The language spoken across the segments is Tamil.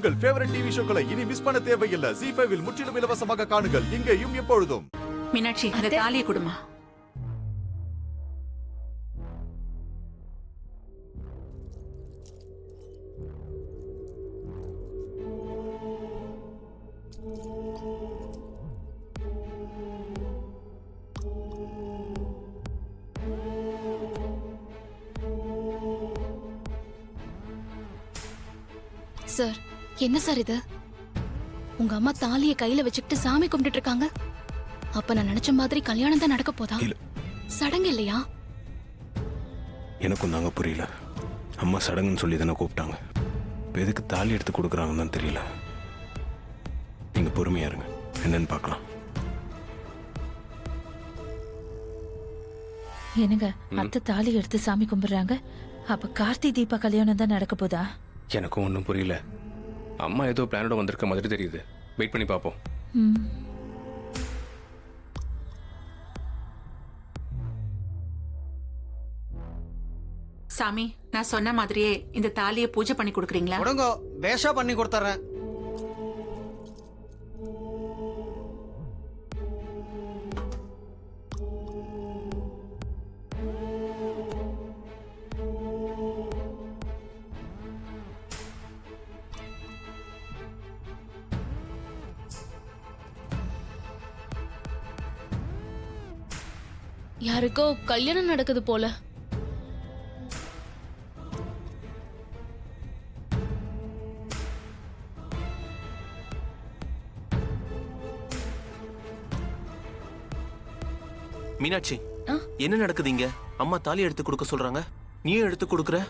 உங்கள் ஃபேவரட் டிவி ஷோக்களை இனி மிஸ் பண்ண தேவையில்லை. ZEE5 இல் முற்றிலும் இலவசமாக காணுங்கள், இங்கேயும் எப்பொழுதும். மீனாட்சி, அந்த தாலியை கொடுமா. சார், என்ன சார் இது? உங்க அம்மா தாலியை கையில வச்சுக்கிட்டு சாமி கும்பிட்டு இருக்காங்க. அப்ப நான் நினைச்ச மாதிரி கல்யாணம் தான் நடக்க போதா? சடங்கு இல்லையா? எனக்கும் தாங்க புரியல. அம்மா சடங்குன்னு சொல்லி தானே கூப்பிட்டாங்க. இப்போ எதுக்கு தாலி எடுத்து கொடுக்குறாங்கன்னு தான் தெரியல. நீங்க பொறுமையா இருங்க, என்னன்னு பார்க்கலாம். என்னங்க, அத்தை தாலி எடுத்து சாமி கும்பிடுறாங்க. அப்ப கார்த்தி தீபா கல்யாணம் தான் நடக்க போதா? எனக்கும் ஒன்றும் புரியல. அம்மா ஏதோ பிளானோட வந்திருக்க மாதிரி தெரியுது. வெயிட் பண்ணி பார்ப்போம். சாமி, நான் சொன்ன மாதிரியே இந்த தாலியை பூஜை பண்ணி கொடுக்குறீங்களா? கொடுங்க, பேஷா பண்ணி கொடுத்துறேன். யாருக்கோ கல்யாணம் நடக்குது போல. மீனாட்சி, என்ன நடக்குதுங்க? அம்மா தாலி எடுத்து கொடுக்க சொல்றாங்க, நீயும் எடுத்து கொடுக்குற.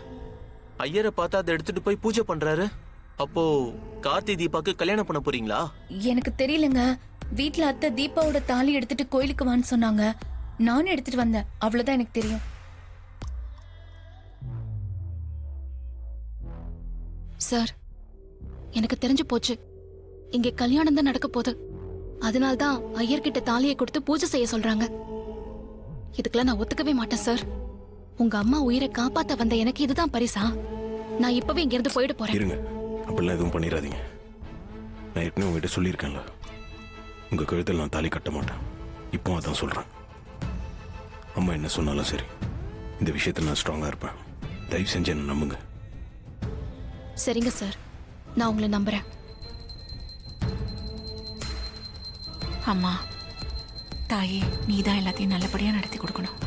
ஐயரை பார்த்தா அதை எடுத்துட்டு போய் பூஜை பண்றாரு. அப்போ கார்த்தி தீபாக்கு கல்யாணம் பண்ண போறீங்களா? எனக்கு தெரியலங்க. வீட்ல அத்தை தீபாவோட தாலி எடுத்துட்டு கோயிலுக்கு வான்னு சொன்னாங்க. நானும் எடுத்துட்டு வந்தேன், அவ்வளவுதான் எனக்கு தெரியும். சார், எனக்கு தெரிஞ்சு போச்சு. இங்க கல்யாணம் தான் நடக்க போகுது. அதனால்தான் ஐயர்கிட்ட தாலியை கொடுத்து பூஜை செய்ய சொல்றாங்க. இதுக்கெல்லாம் நான் ஒத்துக்கவே மாட்டேன் சார். உங்க அம்மா உயிரை காப்பாத்த வந்த எனக்கு இதுதான் பரிசா? நான் இப்பவே இங்க இருந்து போயிட்டு போறேன். இருங்க, அப்படிலாம் எதுவும் பண்ணிடாதீங்க. நான் ஏற்கனவே உங்ககிட்ட சொல்லியிருக்கேன்ல, உங்க கழுத்தில் நான் தாலி கட்ட மாட்டேன். இப்போ அதான் சொல்றேன். அம்மா என்ன சொன்னாலும் சரி, இந்த விஷயத்தில் நான் ஸ்ட்ராங்கா இருப்பேன். தயவு செஞ்சு என்ன நம்புங்க. சரிங்க சார், நான் உங்களை நம்புறேன். அம்மா தாயே, நீதான் எல்லாத்தையும் நல்லபடியா நடத்தி கொடுக்கணும்.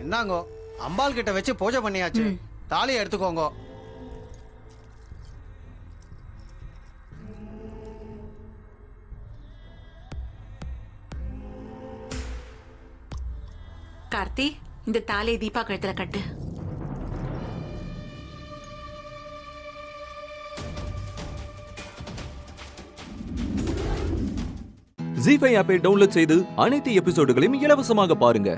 என்னங்கோ, அம்பாள் கிட்ட வச்சு பூஜை பண்ணியாச்சு. தாலியை எடுத்துக்கோங்க. கார்த்தி, இந்த தாலியை தீபா கழுத்துல கட்டு. ZEE5 ஆப்பை டவுன்லோட் செய்து அனைத்து எபிசோடுகளையும் இலவசமாக பாருங்க.